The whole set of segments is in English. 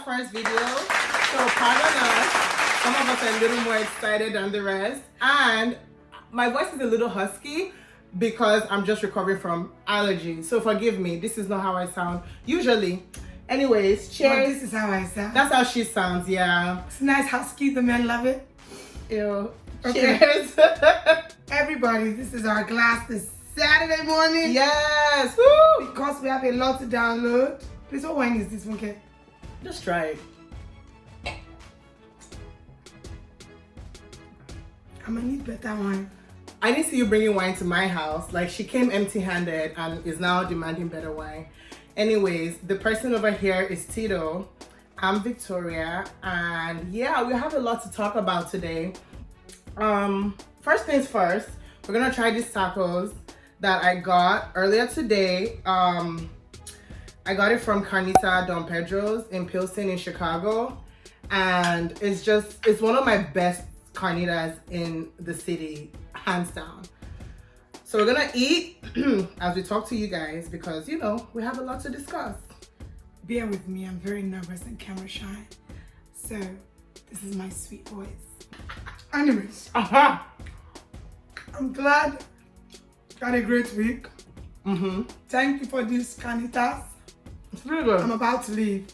first video, so pardon us. Some of us are a little more excited than the rest. And my voice is a little husky because I'm just recovering from allergies. So forgive me, this is not how I sound usually. Anyways, cheers. Well, this is how I sound. That's how she sounds, yeah. It's nice, husky, the men love it. Ew. Okay. Cheers. Everybody, this is our glass this Saturday morning. Yes, woo! Because we have a lot to download. Please, what wine is this one, okay? Just try it. I'm gonna need better wine. I didn't see you bringing wine to my house. Like, she came empty-handed and is now demanding better wine. Anyways, the person over here is Tito. I'm Victoria, and yeah, we have a lot to talk about today. First things first, we're gonna try these tacos that I got earlier today. I got it from Carnitas Don Pedro's in Pilsen in Chicago, and it's one of my best carnitas in the city, hands down. So we're gonna eat as we talk to you guys because, you know, we have a lot to discuss. Bear with me, I'm very nervous and camera shy. So, this is my sweet voice. Anyways, I'm glad you had a great week. Thank you for this carnitas. It's really good. I'm about to leave.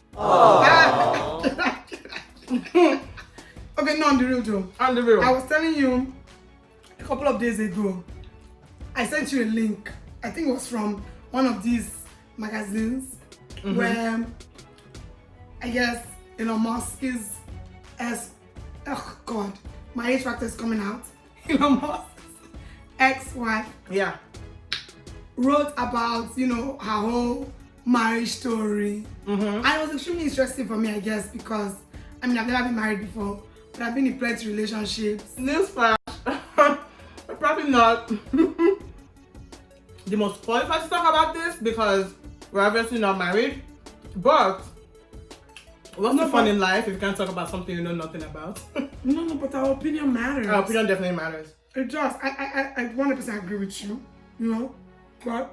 Okay, no, on the real though. On the real. I was telling you a couple of days ago, I sent you a link. I think it was from one of these magazines where I guess Elon Musk is oh god, my age factor is coming out. Elon Musk's ex-wife wrote about, you know, her whole marriage story. And it was extremely interesting for me, I guess, because I mean, I've never been married before, but I've been in plenty relationships. Newsflash. We're probably not the most qualified to talk about this because we're obviously not married. But what's the fun in life if you can't talk about something you know nothing about? No, but our opinion matters. Our opinion definitely matters. It does. I 100% agree with you, you know, but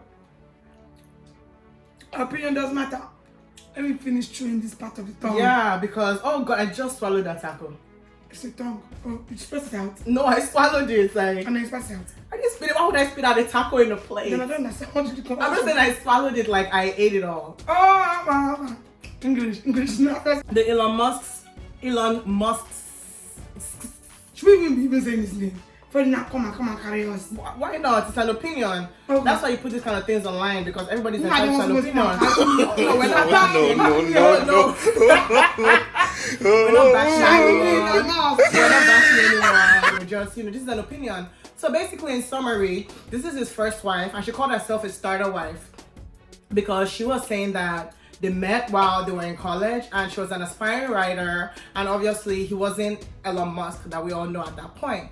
our opinion does matter. Let me finish chewing this part of the tongue. Yeah, because, oh god, I just swallowed that taco. It's a tongue. Oh, you spit it out. No, I swallowed it. Like, And then you spit it out. I didn't spit it. Why would I spit out a taco in a plate? Then I don't understand what you call I'm just saying I swallowed it like I ate it all. Oh, English, no. The Elon Musk. Should we even say his name? For now, come and carry us. Why not? It's an opinion. Okay. That's why you put these kind of things online because everybody's I entitled don't to an want opinion. to No, we're not No. We're not bashing anyone. We're not bashing anyone. We're just, you know, this is an opinion. So basically, in summary, this is his first wife, and she called herself a starter wife because she was saying that they met while they were in college, and she was an aspiring writer, and obviously he wasn't Elon Musk that we all know at that point.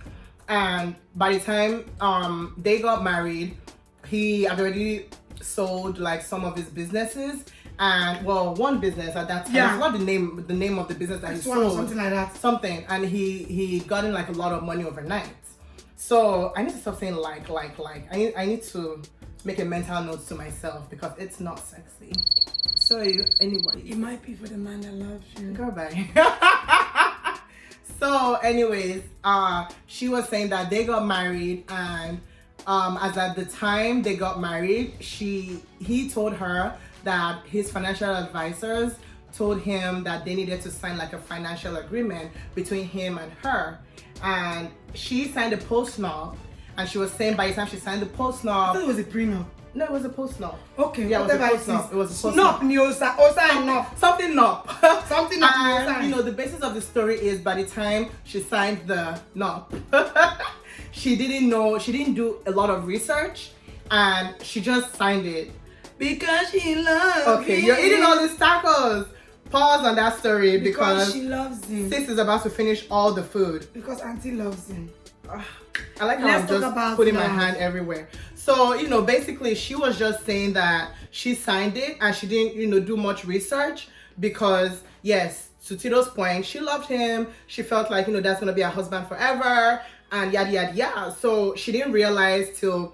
And by the time they got married, he had already sold like some of his businesses, and well, one business at that time. Yeah. I forgot the name of the business that he One or sold. something like that. Something, and he got in like a lot of money overnight. So I need to stop saying like. I need to make a mental note to myself because it's not sexy. So anybody. It might be for the man that loves you. Girl, bye. So anyways, she was saying that they got married, and as at the time they got married, he told her that his financial advisors told him that they needed to sign like a financial agreement between him and her, and she signed a postnup, and she was saying by the time she signed the I postnup, thought it was a prenup. no, it was a postnup. Okay, Yeah, it was a whatever postnup. It was a postnup. Snop, Niosa, Osa and Nop. Something nup. Something up in your And you know, the basis of the story is by the time she signed the nup, she didn't do a lot of research, and she just signed it. Because she loves Okay, him. you're eating all these tacos. Pause on that story Because because she loves him. sis is about to finish all the food. Because auntie loves him. I like how Let's I'm talk just about putting my love. hand everywhere. So, you know, basically she was just saying that she signed it and she didn't, you know, do much research because, yes, to Tito's point, she loved him. She felt like, you know, that's going to be her husband forever and yada, yada, yada. So she didn't realize till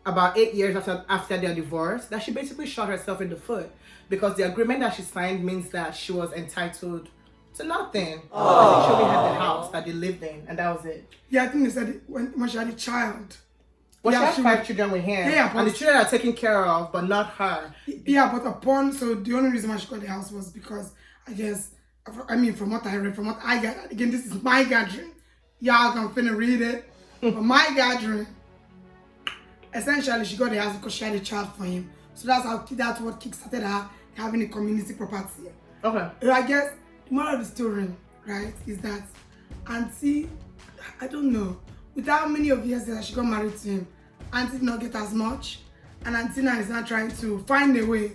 about 8 years after their divorce that she basically shot herself in the foot. because the agreement that she signed means that she was entitled to nothing. I think she only had the house that they lived in, and that was it. Yeah, I think they said when she had a child. Well, yeah, she had 5 children with him, and the children are taken care of, but not her. Yeah, but so the only reason why she got the house was because, I guess, from what I read, from what I gathered, again, this is my gathering. Y'all can finna read it, but my gathering, essentially, she got the house because she had a child for him. So that's what kickstarted her having a community property. Okay. I guess the moral of the story, right, is that Auntie, I don't know, with how many of years that she got married to him, Auntie did not get as much, and Auntie now is not trying to find a way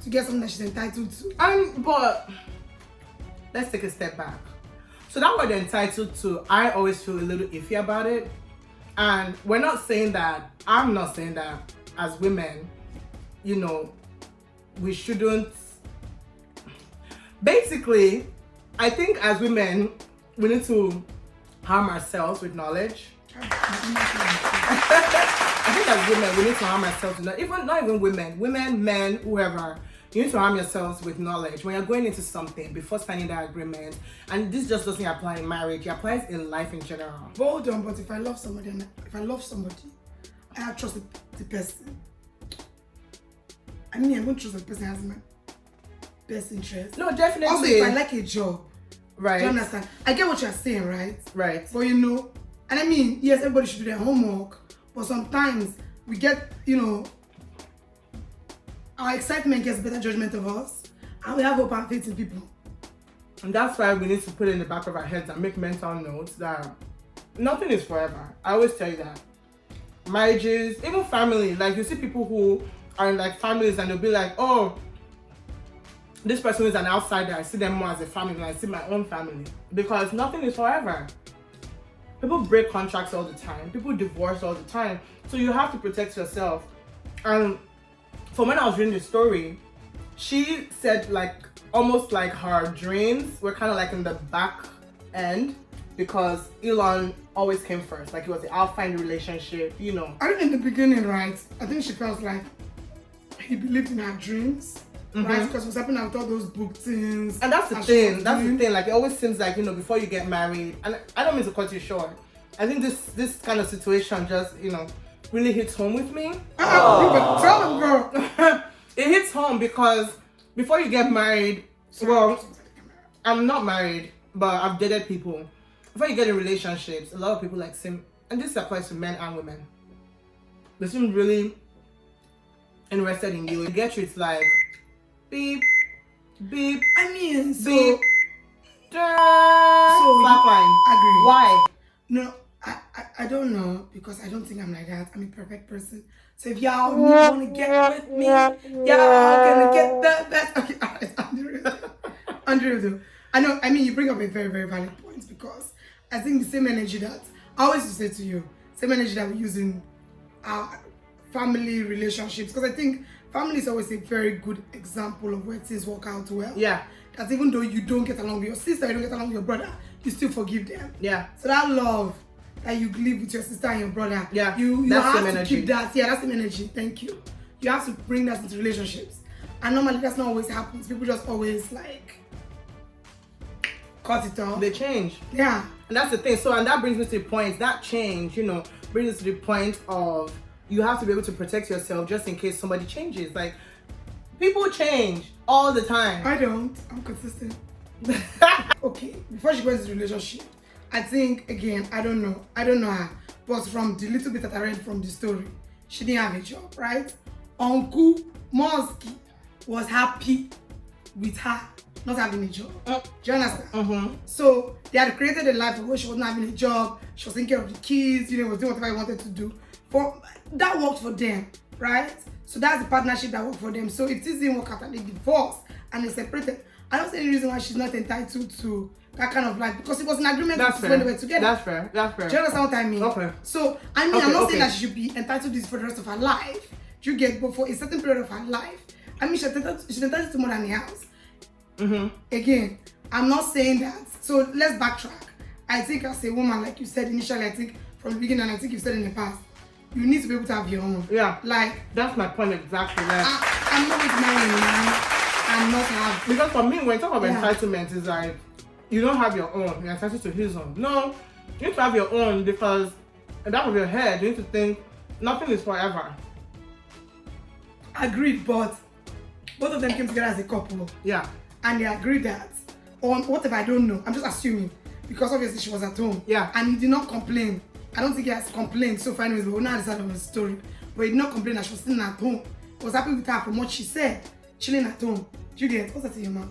to get something that she's entitled to. But let's take a step back. So that what they're entitled to, I always feel a little iffy about it. And we're not saying that, I'm not saying that as women, you know, we shouldn't. Basically, I think as women, we need to harm ourselves with knowledge. I think as women, we need to harm ourselves with knowledge. Not even women, men, whoever. You need to harm yourselves with knowledge when you're going into something before signing that agreement. And this just doesn't apply in marriage, it applies in life in general. But hold on, but if I love somebody, I have trusted the person. I mean, I won't trust the person as my best interest. No, definitely. Also, if I like a job, right? Do you understand? I get what you're saying, right? Right. But you know, and I mean, yes, everybody should do their homework, but sometimes we get, you know, our excitement gets better judgment of us, and we have hope and faith in people. And that's why we need to put it in the back of our heads and make mental notes that nothing is forever. I always tell you that. Marriages, even family, like you see people who are in like families and they'll be like, oh, this person is an outsider. I see them more as a family than I see my own family. Because nothing is forever. People break contracts all the time. People divorce all the time. So you have to protect yourself. And from when I was reading the story, she said like almost like her dreams were kind of like in the back end because Elon always came first. Like it was the I'll find a relationship, you know. I think in the beginning, right, I think she felt like he believed in her dreams, right? Because what's happening with all those book things. And that's the thing. Like it always seems like, you know, before you get married, and I don't mean to cut you short. I think this kind of situation just, you know, really hits home with me. Tell him, girl. It hits home because before you get married, well, I'm not married, but I've dated people. Before you get in relationships, a lot of people like seem, and this applies to men and women, they seem really interested in you. You get you, it's like beep, beep. I mean, so beep. Flatline. Agree. Why? No, I don't know because I don't think I'm like that. I'm a perfect person. So if y'all want to get with me, y'all gonna get the best. Okay, alright, Andrew. I know. I mean, you bring up a very, very valid point because I think the same energy that I always used to say to you, same energy that we use in our family relationships. Because I think family is always a very good example of where things work out well. Yeah. That even though you don't get along with your sister, you don't get along with your brother, you still forgive them. Yeah. So that love that you live with your sister and your brother, yeah, you have to keep that. Yeah, that's the energy. Thank you. You have to bring that into relationships. And normally that's not always happens. People just always like cut it off. They change. Yeah. And that's the thing. So, and that brings me to the point, that change, you know, brings us to the point of you have to be able to protect yourself just in case somebody changes. Like, people change all the time. I don't. I'm consistent. Okay, before she goes into the relationship, I think, again, I don't know her, but from the little bit that I read from the story, she didn't have a job, right? Uncle Musk was happy with her not having a job. Do you understand? So they had created a life where she wasn't having a job, she was taking care of the kids, you know, was doing whatever he wanted to do. That worked for them, right? So that's the partnership that worked for them. So if this didn't work out and they divorced and they separated, I don't see any reason why she's not entitled to that kind of life because it was an agreement when they were together. That's fair. Do you understand what I mean? Okay. So I mean, I'm not saying that she should be entitled to this for the rest of her life. Do you get? But for a certain period of her life, I mean, she's entitled to more than a house. Again, I'm not saying that. So let's backtrack. I think as a woman, like you said initially, I think from the beginning, and I think you said in the past, you need to be able to have your own. Yeah. Like that's my point exactly. Like I'm not going to marry a man and not have. Because for me, when you talk about Yeah. entitlement, it's like you don't have your own. You're entitled to his own. No, you need to have your own because in the back of your head, you need to think nothing is forever. Agreed, but both of them came together as a couple. Yeah. And they agreed that, or whatever, I don't know. I'm just assuming because obviously she was at home. Yeah. And he did not complain. I don't think he has complained so far, anyways. But we're not at the side of the story. But he did not complain that she was sitting at home. He was happy with her from what she said, chilling at home. Do you get what's that in your mouth?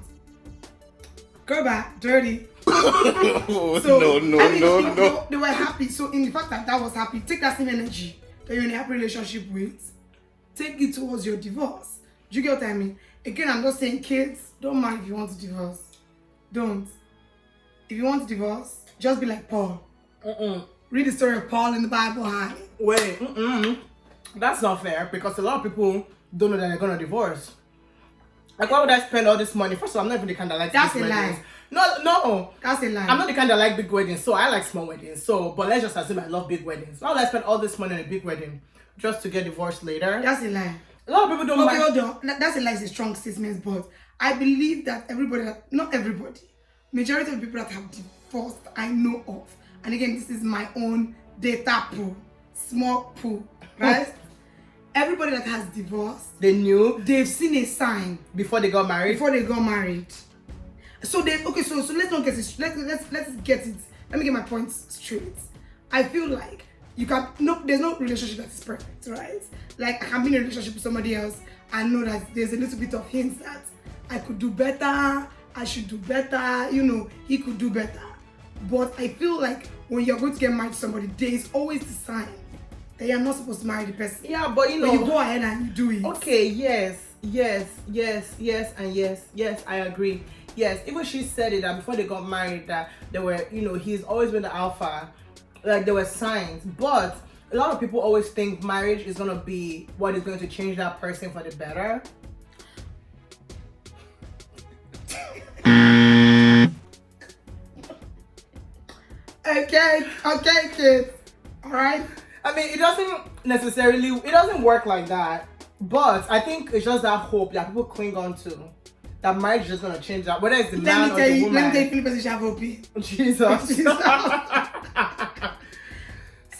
Girl back, dirty. So, no. They were happy. So in the fact that that was happy, take that same energy that you're in a happy relationship with, take it towards your divorce. Do you get what I mean? Again, I'm not saying kids, don't mind if you want to divorce. Don't. If you want to divorce, just be like Paul. Read the story of Paul in the Bible, honey. Wait, that's not fair because a lot of people don't know that they're gonna divorce. Like, why would I spend all this money? First of all, I'm not even the kind that likes That's big a lie. weddings. No. That's a lie. I'm not the kind that like big weddings, so I like small weddings. So, but let's just assume I love big weddings. Why would I spend all this money on a big wedding just to get divorced later? That's a lie. A lot of people don't Okay, mind. hold on. That's a lie, is a strong statement, but I believe that not everybody, majority of people that have divorced, I know of. And again, this is my own data pool, small pool, right? Everybody that has divorced, They knew they've seen a sign before they got married. So let's not get it. Let's get it. Let me get my points straight. I feel like there's no relationship that is perfect, right? Like I can be in a relationship with somebody else and know that there's a little bit of hints that I could do better, I should do better, he could do better. But I feel like when you're going to get married to somebody, there is always the sign that you're not supposed to marry the person. Yeah, but But you go ahead and you do it. Okay, yes, and yes, I agree. Yes, even she said it that before they got married that they were, he's always been the alpha. Like there were signs, but a lot of people always think marriage is gonna be what is going to change that person for the better. Okay, kids. All right. I mean, it doesn't work like that. But I think it's just that hope that people cling on to. That marriage is just gonna change that, whether it's the man or the woman. Let me tell you, person should have hope. Jesus.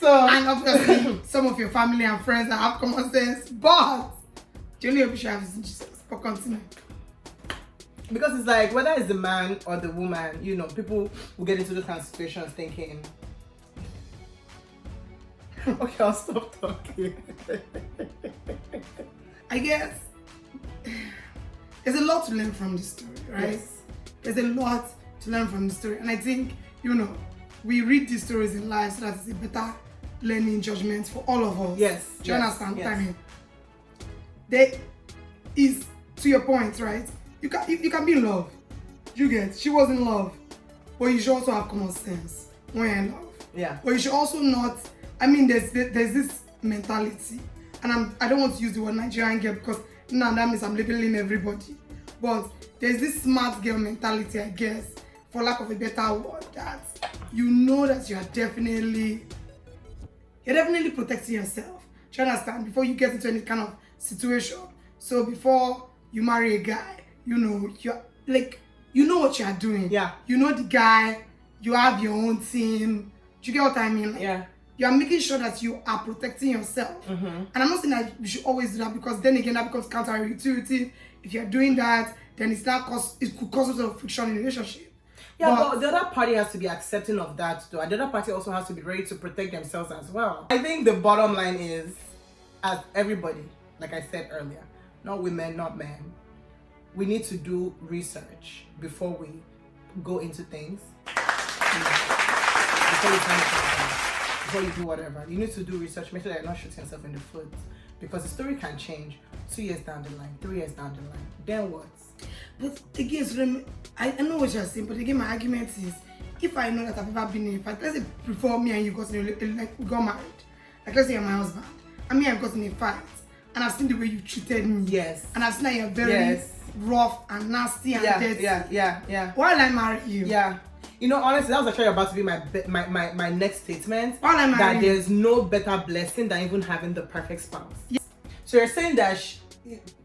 So, and obviously, some of your family and friends that have common sense, but the only hope you should have is in Jesus. But continue. Because it's like, whether it's the man or the woman, people will get into those kind of situations thinking, okay, I'll stop talking. I guess there's a lot to learn from this story, right? Yes. There's a lot to learn from the story. And I think, we read these stories in life so that it's a better learning judgment for all of us. Yes. Do you understand? Yes. I mean, there is, to your point, right? You can be in love. You get, she was in love. But you should also have common sense when you're in love. Yeah. But you should also not, there's this mentality. And I don't want to use the word Nigerian girl because now that means I'm labeling everybody. But there's this smart girl mentality, I guess, for lack of a better word, that that you're definitely protecting yourself. Do you understand? Before you get into any kind of situation. So before you marry a guy, you're like, what you're doing. Yeah. You know the guy, you have your own team. Do you get what I mean? Like, Yeah. You are making sure that you are protecting yourself. Mm-hmm. And I'm not saying that you should always do that because then again that becomes counterintuitive. If you're doing that, then it could cause a sort of friction in a relationship. Yeah, but the other party has to be accepting of that too. And the other party also has to be ready to protect themselves as well. I think the bottom line is, as everybody, like I said earlier, not women, not men, we need to do research before we go into things. Before you do whatever, you need to do research. Make sure that you're not shooting yourself in the foot, because the story can change 2 years down the line, 3 years down the line. Then what? But again, so I know what you're saying, but again, my argument is, if I know that I've ever been in a fight, let's say before me and you got we got married, like let's say you're my husband, and me and I got in a fight, and I've seen the way you treated me. Yes. And I've seen that you're very rough and nasty and dirty. Yeah. Why will I marry you? Yeah. Honestly, that was actually about to be my next statement. Why will I marry that you? there's no better blessing than even having the perfect spouse. Yes. So you're saying that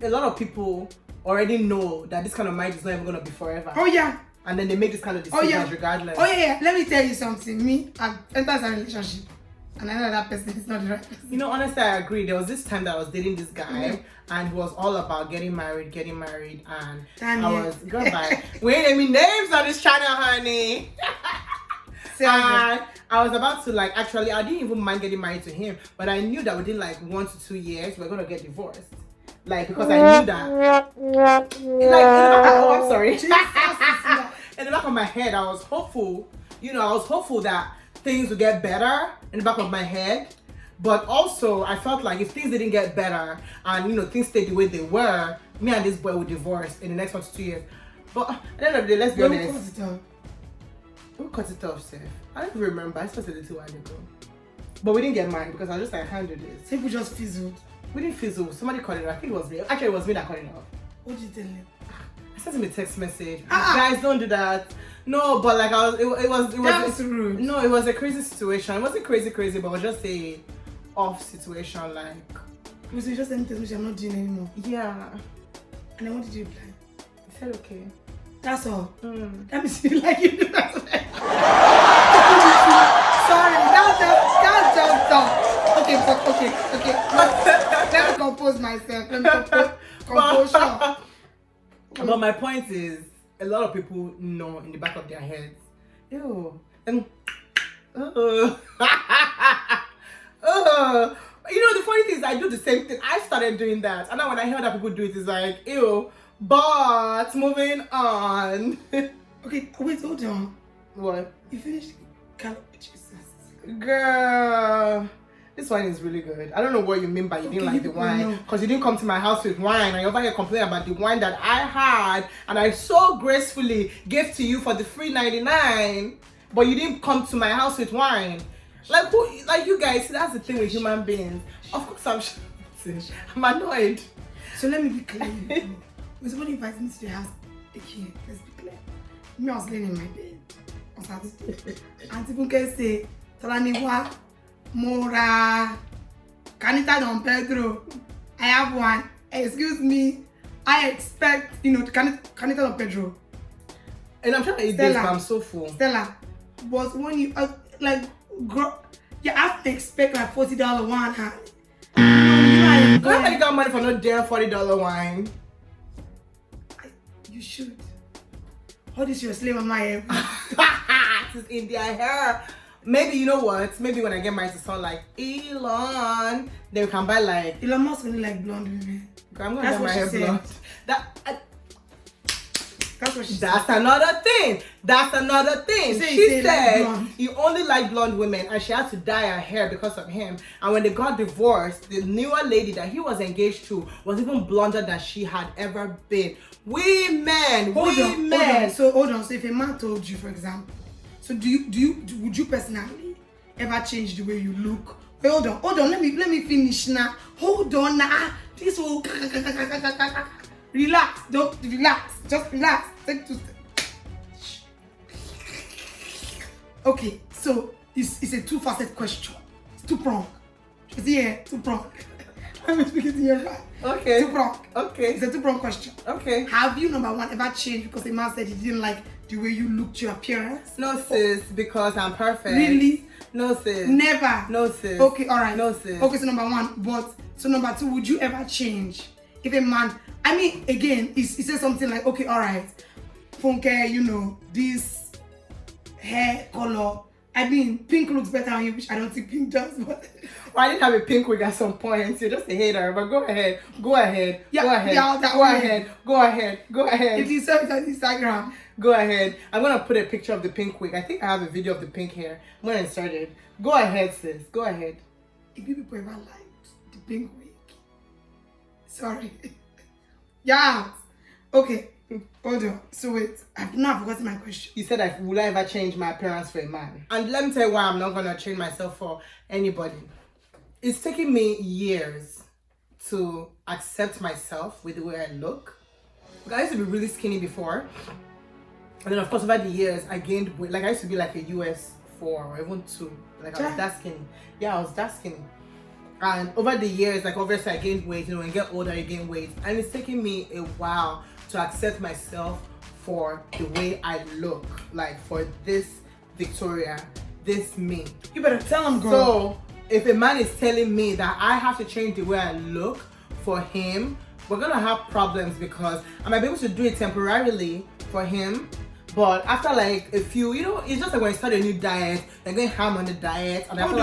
a lot of people already know that this kind of marriage is not even gonna be forever. Oh yeah. And then they make this kind of decisions regardless. Oh yeah. Let me tell you something. Me, I've entered a relationship, and I know that person is not the right person. You know, honestly, I agree. There was this time that I was dating this guy, and it was all about getting married, and I was goodbye. We ain't naming names on this channel, honey. And I was about to like actually, I didn't even mind getting married to him, but I knew that within like 1 to 2 years we're gonna get divorced. Like because I knew that. Oh, I'm sorry. In the back of my head, I was hopeful. You know, I was hopeful that things would get better in the back of my head. But also, I felt like if things didn't get better and, you know, things stayed the way they were, me and this boy would divorce in the next 1 to 2 years. But at the end of the day, let's be honest. Who cut it off, Seth? I don't even remember. I started a little while ago. But we didn't get married because I was just like, handle this. People just fizzled. We didn't fizzle. Somebody cut it off. I think it was me. Actually, it was me that cut it off. What did you tell him? I sent him a text message. Guys, don't do that. No, but like it was rude. No, it was a crazy situation. It wasn't crazy, but it was just a off situation. Like, so you just sent me text message. I'm not doing anymore. Yeah. And then what did you reply? He said okay. That's all. Let me see like you do that. Sorry, that's just okay. Let me compose myself. Let me compose. But my point is, a lot of people know in the back of their heads, ew, and you know, the funny thing is, I do the same thing. I started doing that, and now when I hear other people do it, it's like, ew. But moving on. Okay, wait, hold on. What? You finished? Jesus. Girl, this wine is really good. I don't know what you mean by you didn't like the wine, because you didn't come to my house with wine and you're over here complaining about the wine that I had and I so gracefully gave to you for the free 99, but you didn't come to my house with wine. Like who? Like you guys, that's the thing with human beings. Of course I'm shouting. I'm annoyed. So let me be clear. When somebody invites me to their house, okay, let's be clear. Me, I was laying in my bed on Saturday. And people can say, Talaniwa, Mora, Carnitas Don Pedro. I have one. Excuse me. I expect, you know, Carnitas Don Pedro. And I'm trying to eat this, but I'm so full. Stella, but when you, you have to expect like $40 wine, honey. I thought you got money for no damn $40 wine. You should. How is your slave on my hair? This is in their hair. Maybe you know what? Maybe when I get married to someone like Elon, then we can buy like. Elon Musk only like blonde women. I'm gonna get my hair blonde. That's what she said. That's another thing. She said you only like blonde women, and she had to dye her hair because of him. And when they got divorced, the newer lady that he was engaged to was even blonder than she had ever been. Hold on. So if a man told you, for example, so would you personally ever change the way you look? Wait, hold on. Let me finish now. Hold on now. This will relax. Don't relax. Just relax. Take 2 steps. Okay, so it's a 2-facet question. It's 2-pronged. It's here, 2-pronged. Let me speak it in your mind. Okay. 2-pronged. Okay. It's a 2-pronged question. Okay. Have you, number one, ever changed because a man said he didn't like the way you looked, your appearance? No, sis, because I'm perfect. Really? No, sis. Never? No, sis. Okay, alright. No, sis. Okay, so number one, but so number two, would you ever change if a man, I mean, again, he says something like, okay, alright, Funke, you know, this hair color, I mean, pink looks better on you, which I don't think pink does, but... Well, I didn't have a pink wig at some point. You're just a hater, but go ahead. Yeah, Go ahead. If you search on Instagram. Go ahead. I'm going to put a picture of the pink wig. I think I have a video of the pink hair. I'm going to insert it. Go ahead, sis. Go ahead. If you people ever liked the pink wig, sorry. Yeah. Okay. Hold on. So wait. I've not forgotten my question. You said, will I ever change my appearance for a man? And let me tell you why I'm not going to change myself for anybody. It's taken me years to accept myself with the way I look. I used to be really skinny before. And then of course over the years I gained weight. Like I used to be like a US 4 or even 2. Like I was that skinny. Yeah, I was that skinny. And over the years, like obviously I gained weight, when you get older you gain weight, and it's taking me a while to accept myself for the way I look, like for this Victoria, this me. You better tell him, girl. So if a man is telling me that I have to change the way I look for him, we're gonna have problems, because I might be able to do it temporarily for him, but after like a few, it's just like when you start a new diet, they're going ham on the diet, and hold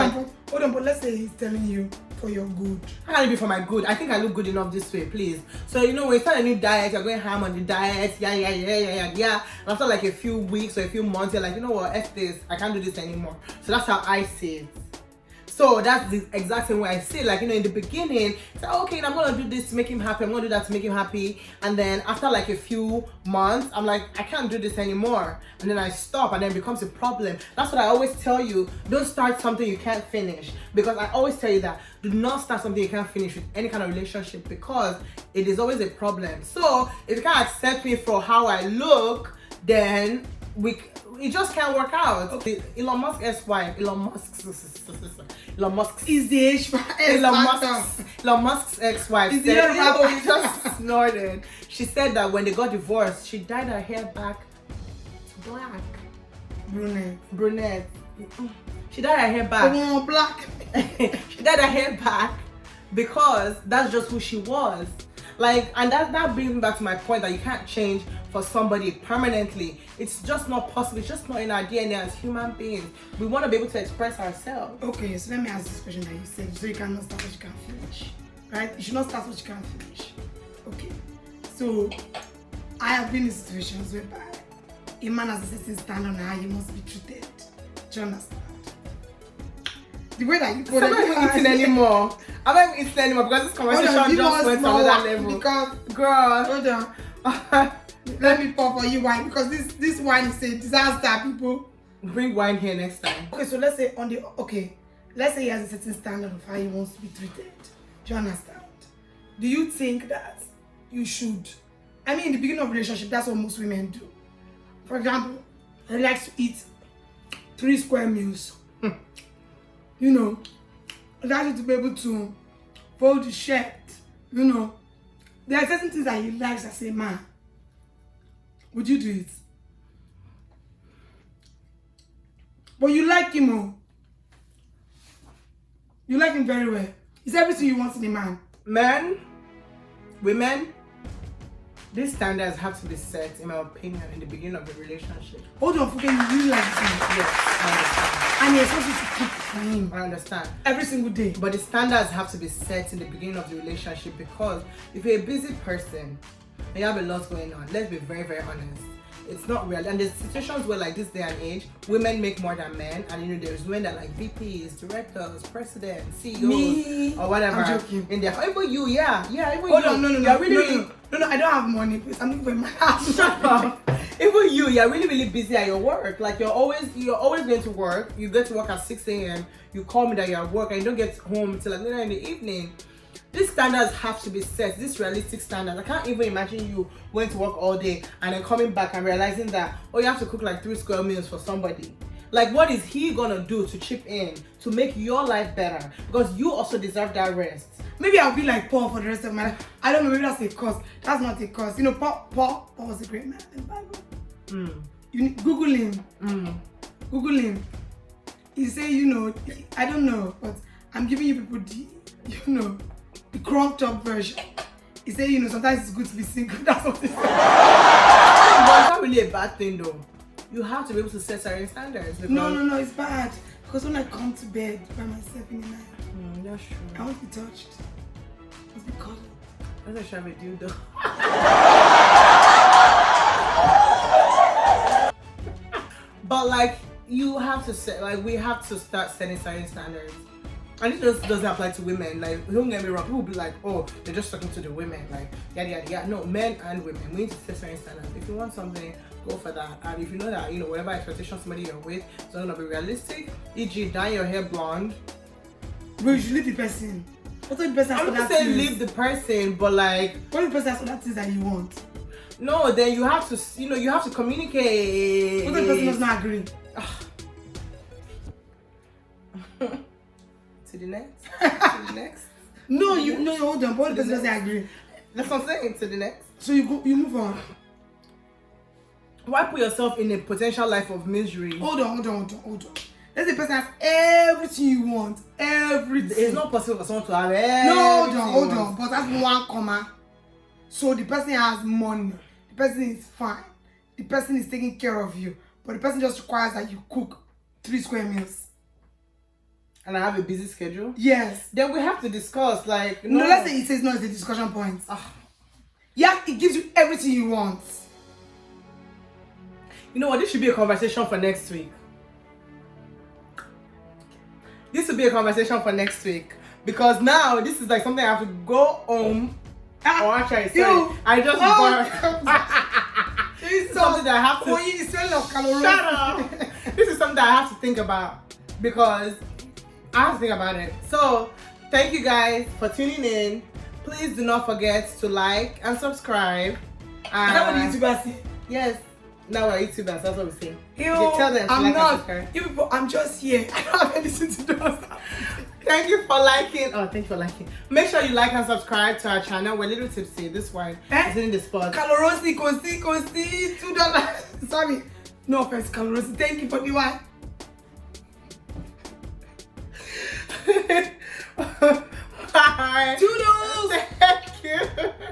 on, but let's say he's telling you for your good. How can it be for my good? I think I look good enough this way, please. So when you start a new diet, you're going ham on the diet, yeah. And after like a few weeks or a few months, you're like, you know what, F this, I can't do this anymore. So that's how I see it. So that's the exact same way I see it. Like, in the beginning, it's like, okay, I'm gonna do this to make him happy, I'm gonna do that to make him happy. And then after like a few months, I'm like, I can't do this anymore. And then I stop, and then it becomes a problem. That's what I always tell you. Don't start something you can't finish. Because I always tell you that, do not start something you can't finish with any kind of relationship, because it is always a problem. So if you can't accept me for how I look, then it just can't work out. Okay. Elon Musk's ex-wife, Elon Musk is the Elon Musk's ex-wife said, he just snorted. She said that when they got divorced, she dyed her hair back to black. Brunette. She dyed her hair back. Black. She dyed her hair back because that's just who she was. Like, and that brings me back to my point that you can't change for somebody permanently. It's just not possible. It's just not in our DNA as human beings. We want to be able to express ourselves. Okay, so let me ask this question that you said. So you cannot start what you can't finish, right? You should not start what you can't finish. Okay. So I have been in situations whereby a man has a certain standard on how he must be treated. Do you understand? The way that you put it, I'm not even eating anymore. I'm not even eating anymore because this conversation just went to another level. Because, girl, hold on. Let me pour for you wine, because this wine is a disaster, people. Bring wine here next time. Okay, so let's say let's say he has a certain standard of how he wants to be treated. Do you understand? Do you think that you should? I mean, in the beginning of a relationship, that's what most women do. For example, they like to eat 3 square meals. They like you to be able to fold the shirt. There are certain things that he likes as a man. Would you do it? But you like him, oh. You like him very well. It's everything you want in a man. Men, women, these standards have to be set, in my opinion, in the beginning of the relationship. Hold on, forget you really like this man. Yes, I understand. And you're supposed to keep for him. I understand. Every single day. But the standards have to be set in the beginning of the relationship, because if you're a busy person and you have a lot going on, let's be very, very honest, it's not real. And there's situations where, like this day and age, women make more than men, and there's women that like VPs, directors, presidents, CEOs, or whatever. I'm joking. In there, even you, yeah, even Hold you. on, no, I don't have money, please. I'm looking for my house. Shut up. Even you're really, really busy at your work. Like you're always going to work. You get to work at 6 a.m. You call me that you're at work, and you don't get home until like later in the evening. These standards have to be set. These realistic standards. I can't even imagine you going to work all day and then coming back and realizing that, oh, you have to cook like 3 square meals for somebody. Like, what is he gonna do to chip in to make your life better? Because you also deserve that rest. Maybe I'll be like Paul for the rest of my life. I don't know, maybe that's a cause. That's not a cause. Paul was a great man in the Bible. You Google him. Google him. He say, I don't know, but I'm giving you people the crunked up version. He say, sometimes it's good to be single. That's what he said. But it's not really a bad thing though. You have to be able to set certain standards. No, it's bad. Because when I come to bed by myself in the night, that's true. I want to be touched. I want to be cuddled. That's a shabby dude though. But like, you have to set, like, we have to start setting certain standards. And it just doesn't apply to women. Like, don't get me wrong, people will be like, oh, they're just talking to the women, like, yada yada yada. No, men and women, we need to set certain standards. If you want something, go for that. And if you know that, whatever expectation somebody you're with is not gonna be realistic, e.g., dye your hair blonde. Bro, you should leave the person. What if the person has I'm not saying leave the person, but like, what if the person has other things that you want? No, then you have to, you have to communicate. What if the person does not agree? To the next. the next. No, hold on. Both person doesn't agree. That's what I'm saying. To the next. So you move on. Why put yourself in a potential life of misery? Hold on. Let's say the person has everything you want. Everything. It's not possible for someone to have everything. No, hold on. But that's one comma. So the person has money. The person is fine. The person is taking care of you. But the person just requires that you cook 3 square meals. And I have a busy schedule? Yes. Then we have to discuss, like... No, let's say it says no, it's a discussion point. Yeah, it gives you everything you want. You know what? This should be a conversation for next week. This will be a conversation for next week. Because now, this is like something I have to go home. Or actually, sorry. I just bought... This is something that I have to... Shut up! This is something that I have to think about. Because... I have to think about it. So, thank you guys for tuning in. Please do not forget to like and subscribe. And that's what the YouTubers say. Yes. Now we're YouTubers. That's what we say. You tell them to I'm like not. and subscribe. You people, I'm just here. I don't have anything to do. Thank you for liking. Oh, thank you for liking. Make sure you like and subscribe to our channel. We're a little tipsy. This wine is in the spot. Calorosi, Kosi, $2. Sorry. No offense, Calorosi. Thank you for the wine. Bye. $2.